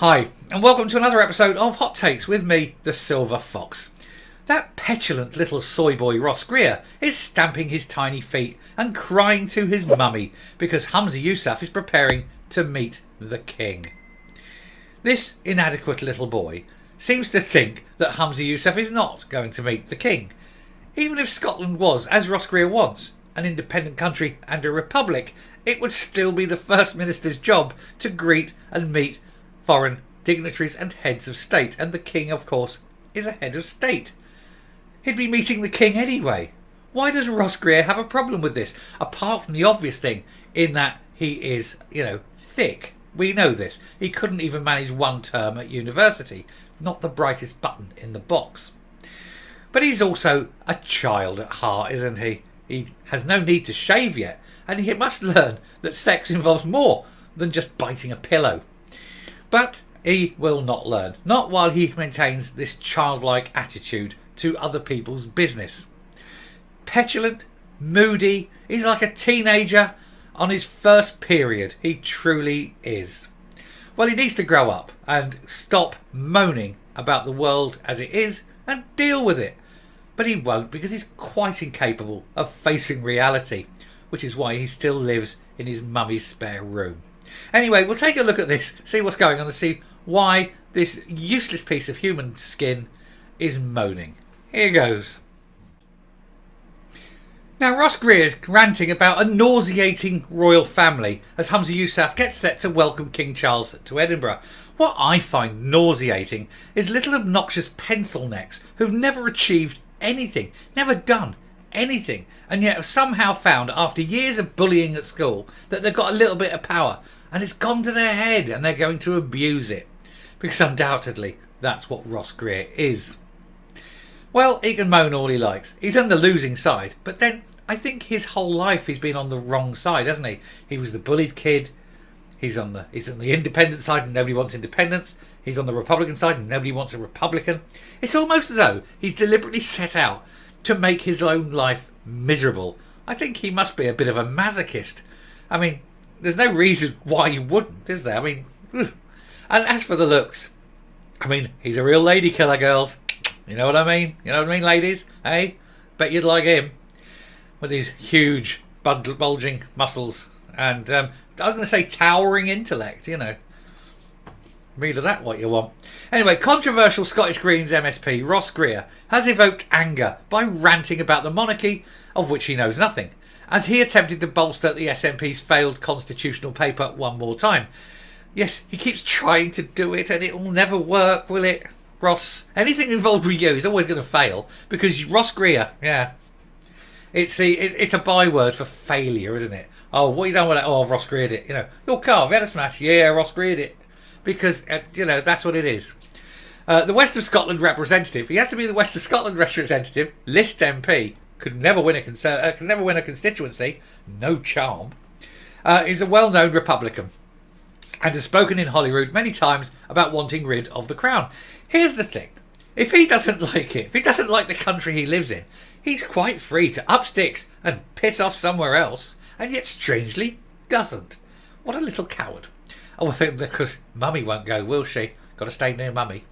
Hi, and welcome to another episode of Hot Takes with me, the Silver Fox. That petulant little soy boy Ross Greer is stamping his tiny feet and crying to his mummy because Humza Yousaf is preparing to meet the king. This inadequate little boy seems to think that Humza Yousaf is not going to meet the king. Even if Scotland was, as Ross Greer wants, an independent country and a republic, it would still be the First Minister's job to greet and meet foreign dignitaries and heads of state, and the king, of course, is a head of state. He'd be meeting the king anyway. Why does Ross Greer have a problem with this? Apart from the obvious thing, in that he is, thick. We know this. He couldn't even manage one term at university. Not the brightest button in the box. But he's also a child at heart, isn't he? He has no need to shave yet, and he must learn that sex involves more than just biting a pillow. But he will not learn. Not while he maintains this childlike attitude to other people's business. Petulant, moody, he's like a teenager on his first period. He truly is. Well, he needs to grow up and stop moaning about the world as it is and deal with it. But he won't, because he's quite incapable of facing reality, which is why he still lives in his mummy's spare room. Anyway, we'll take a look at this, see what's going on, and see why this useless piece of human skin is moaning. Here goes. Now, Ross Greer is ranting about a nauseating royal family as Humza Yousaf gets set to welcome King Charles to Edinburgh. What I find nauseating is little obnoxious pencil necks who've never achieved anything, never done anything, and yet have somehow found, after years of bullying at school, that they've got a little bit of power, and it's gone to their head and they're going to abuse it. Because undoubtedly, that's what Ross Greer is. Well, he can moan all he likes. He's on the losing side, but then I think his whole life he's been on the wrong side, hasn't he? He was the bullied kid. He's on the independent side and nobody wants independence. He's on the Republican side and nobody wants a Republican. It's almost as though he's deliberately set out to make his own life miserable. I think he must be a bit of a masochist. I mean, there's no reason why you wouldn't, is there? I mean, and as for the looks, I mean, he's a real lady killer, girls. You know what I mean? You know what I mean, ladies? Hey? Bet you'd like him. With these huge, bulging muscles and, I'm going to say towering intellect, Read of that what you want. Anyway, controversial Scottish Greens MSP Ross Greer has evoked anger by ranting about the monarchy, of which he knows nothing, as he attempted to bolster the SNP's failed constitutional paper one more time. Yes, he keeps trying to do it and it will never work, will it, Ross? Anything involved with you is always going to fail, because Ross Greer, it's a byword for failure, isn't it? Oh, what you don't want to... Oh, Ross Greered it. Your car, have you had a smash? Yeah, Ross Greered it. Because, that's what it is. The West of Scotland representative, he has to be the West of Scotland representative, List MP, could never win a constituency, no charm. He's a well-known Republican and has spoken in Holyrood many times about wanting rid of the crown. Here's the thing. If he doesn't like it, if he doesn't like the country he lives in, he's quite free to up sticks and piss off somewhere else, and yet strangely doesn't. What a little coward. Oh, I think because Mummy won't go, will she? Got to stay near Mummy.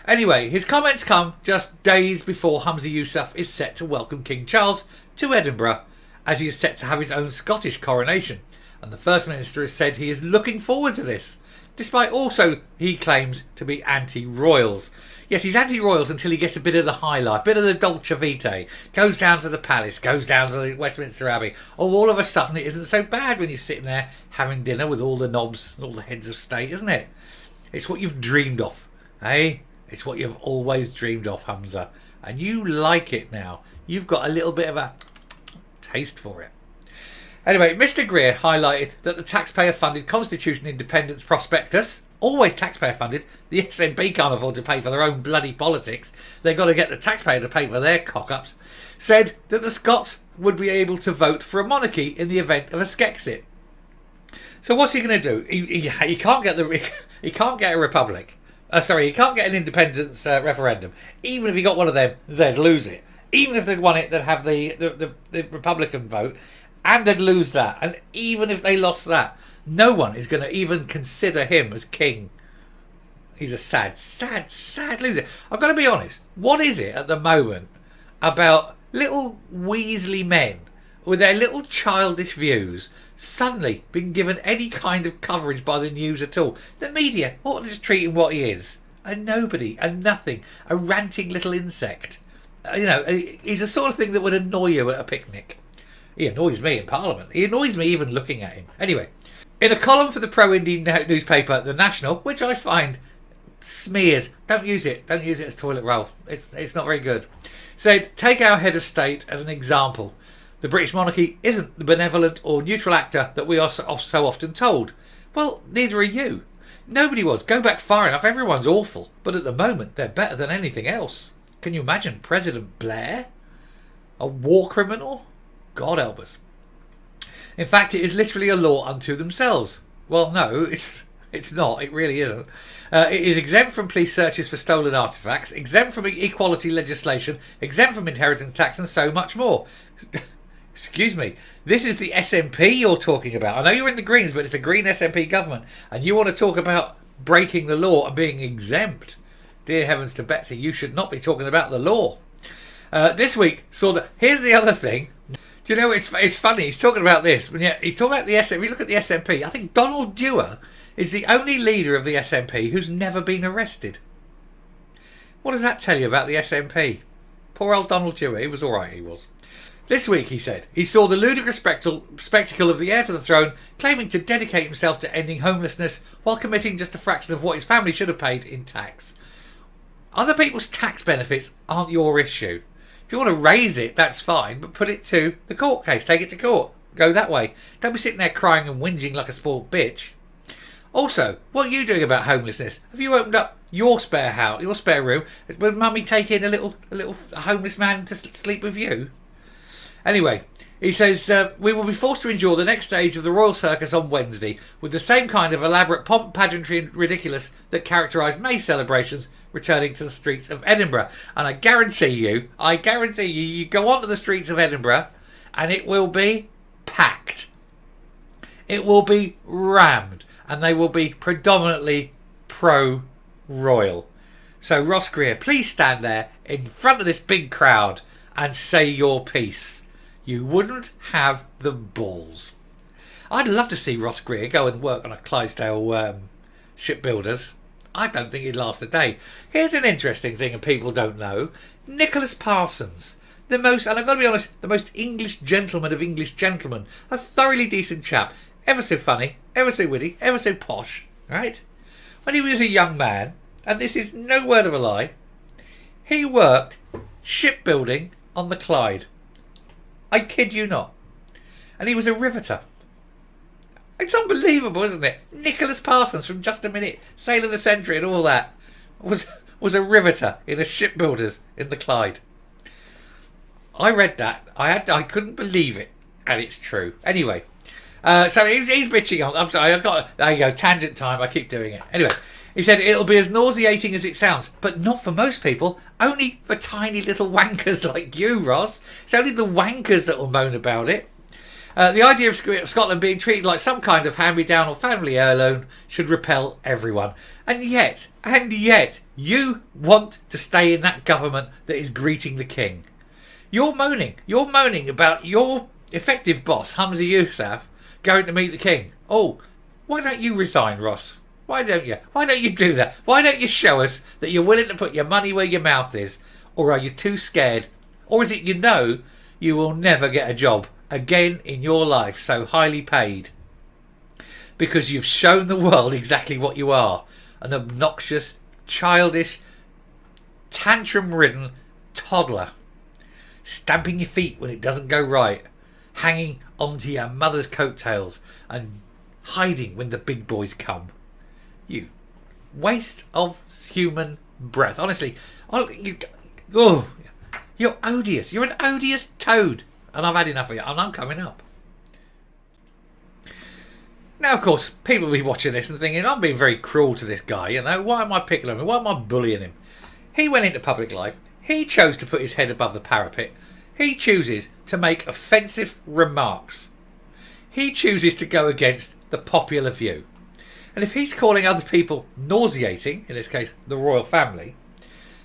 Anyway, his comments come just days before Humza Yousaf is set to welcome King Charles to Edinburgh, as he is set to have his own Scottish coronation. And the First Minister has said he is looking forward to this, despite also he claims to be anti-royals. Yes, he's anti-royals until he gets a bit of the high life, a bit of the Dolce Vita, goes down to the palace, goes down to the Westminster Abbey. Oh, all of a sudden it isn't so bad when you're sitting there having dinner with all the knobs and all the heads of state, isn't it? It's what you've dreamed of, eh? It's what you've always dreamed of, Humza. And you like it now. You've got a little bit of a taste for it. Anyway, Mr. Greer highlighted that the taxpayer-funded Constitution Independence Prospectus, always taxpayer-funded, the SNP can't afford to pay for their own bloody politics, they've got to get the taxpayer to pay for their cock-ups, said that the Scots would be able to vote for a monarchy in the event of a Skexit. So what's he going to do? He can't get he can't get a republic. He can't get an independence referendum. Even if he got one of them, they'd lose it. Even if they'd won it, they'd have the Republican vote, and they'd lose that. And even if they lost that, no one is going to even consider him as king. He's a sad loser. I've got to be honest. What is it at the moment about little Weasley men with their little childish views suddenly being given any kind of coverage by the news at all? The media ought to just treat him what he is. A nobody, a nothing, a ranting little insect. He's the sort of thing that would annoy you at a picnic. He annoys me in Parliament. He annoys me even looking at him. Anyway, in a column for the pro-Indy newspaper, The National, which I find smears. Don't use it. Don't use it as toilet roll. It's not very good. Said, take our head of state as an example. The British monarchy isn't the benevolent or neutral actor that we are so often told. Well, neither are you. Nobody was. Go back far enough. Everyone's awful. But at the moment, they're better than anything else. Can you imagine President Blair? A war criminal? God help us. In fact, it is literally a law unto themselves. Well, no, it's not. It really isn't. It is exempt from police searches for stolen artefacts, exempt from equality legislation, exempt from inheritance tax, and so much more. Excuse me. This is the SNP you're talking about. I know you're in the Greens, but it's a Green SNP government, and you want to talk about breaking the law and being exempt. Dear heavens to Betsy, you should not be talking about the law. This week saw that. Here's the other thing. Do you know, it's funny, he's talking about this, but yeah, he's talking about the SNP. If you look at the SNP, I think Donald Dewar is the only leader of the SNP who's never been arrested. What does that tell you about the SNP? Poor old Donald Dewar, he was alright, he was. This week, he said, he saw the ludicrous spectacle of the heir to the throne claiming to dedicate himself to ending homelessness while committing just a fraction of what his family should have paid in tax. Other people's tax benefits aren't your issue. If you want to raise it, that's fine, but put it to the court case. Take it to court. Go that way. Don't be sitting there crying and whinging like a spoiled bitch. Also, what are you doing about homelessness? Have you opened up your spare house, your spare room? Would mummy take in a little homeless man to sleep with you? Anyway, he says, we will be forced to endure the next stage of the Royal Circus on Wednesday with the same kind of elaborate pomp, pageantry and ridiculous that characterised May celebrations returning to the streets of Edinburgh. And I guarantee you, you go onto the streets of Edinburgh and it will be packed. It will be rammed and they will be predominantly pro-royal. So Ross Greer, please stand there in front of this big crowd and say your piece. You wouldn't have the balls. I'd love to see Ross Greer go and work on a Clydesdale shipbuilders. I don't think he'd last a day. Here's an interesting thing and people don't know. Nicholas Parsons, and I've got to be honest, the most English gentleman of English gentlemen. A thoroughly decent chap. Ever so funny, ever so witty, ever so posh, right? When he was a young man, and this is no word of a lie, he worked shipbuilding on the Clyde. I kid you not. And he was a riveter. It's unbelievable, isn't it? Nicholas Parsons from Just a Minute, Sailor of the Century and all that was a riveter in a shipbuilders in the Clyde. I read that. I couldn't believe it. And it's true. Anyway. So he's bitching on. I'm sorry, there you go, tangent time. I keep doing it. Anyway. He said it'll be as nauseating as it sounds, but not for most people, only for tiny little wankers like you, Ross. It's only the wankers that will moan about it. The idea of Scotland being treated like some kind of hand-me-down or family heirloom should repel everyone. And yet, you want to stay in that government that is greeting the king. You're moaning about your effective boss, Humza Yousaf, going to meet the king. Oh, why don't you resign, Ross? Why don't you? Why don't you do that? Why don't you show us that you're willing to put your money where your mouth is? Or are you too scared? Or is it you will never get a job again in your life so highly paid? Because you've shown the world exactly what you are. An obnoxious, childish, tantrum-ridden toddler. Stamping your feet when it doesn't go right. Hanging onto your mother's coattails and hiding when the big boys come. You waste of human breath. Honestly, you're odious. You're an odious toad. And I've had enough of you. And I'm coming up. Now, of course, people will be watching this and thinking, I'm being very cruel to this guy. You know, why am I picking on him? Why am I bullying him? He went into public life. He chose to put his head above the parapet. He chooses to make offensive remarks. He chooses to go against the popular view. And if he's calling other people nauseating, in this case the royal family,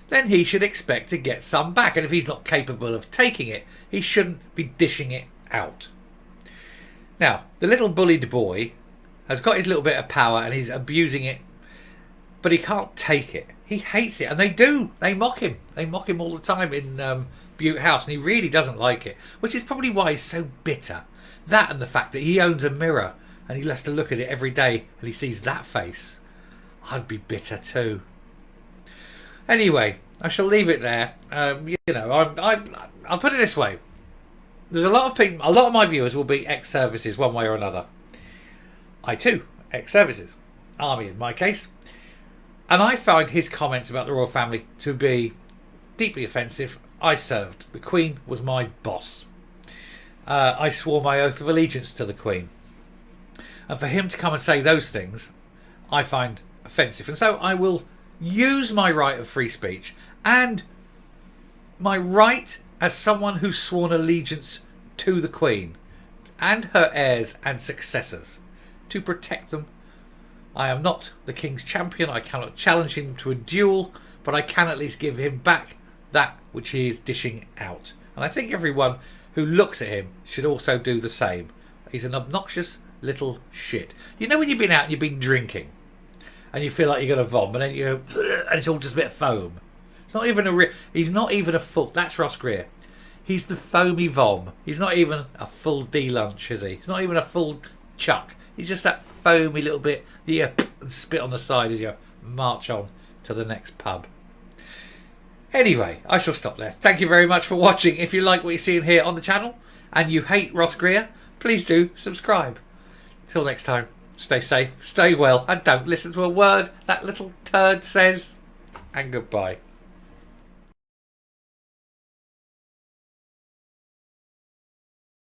then he should expect to get some back. And if he's not capable of taking it, he shouldn't be dishing it out. Now, the little bullied boy has got his little bit of power and he's abusing it, but he can't take it. He hates it, and they do. They mock him. They mock him all the time in Butte House, and he really doesn't like it, which is probably why he's so bitter. That and the fact that he owns a mirror and he has to look at it every day and he sees that face. I'd be bitter too. Anyway, I shall leave it there. I'll put it this way. There's a lot of people, a lot of my viewers will be ex-services one way or another. I too, ex-services. Army in my case. And I find his comments about the royal family to be deeply offensive. I served. The Queen was my boss. I swore my oath of allegiance to the Queen. And for him to come and say those things, I find offensive. And so I will use my right of free speech and my right as someone who's sworn allegiance to the Queen and her heirs and successors to protect them. I am not the King's champion. I cannot challenge him to a duel, but I can at least give him back that which he is dishing out. And I think everyone who looks at him should also do the same. He's an obnoxious little shit. You know when you've been out and you've been drinking and you feel like you're going to vom, and then you go, and it's all just a bit of foam. It's not even he's not even a full, that's Ross Greer. He's the foamy vom. He's not even a full D-lunch, is he? He's not even a full chuck. He's just that foamy little bit that you spit on the side as you march on to the next pub. Anyway, I shall stop there. Thank you very much for watching. If you like what you're seeing here on the channel and you hate Ross Greer, please do subscribe. Till next time, stay safe, stay well, and don't listen to a word that little turd says. And goodbye.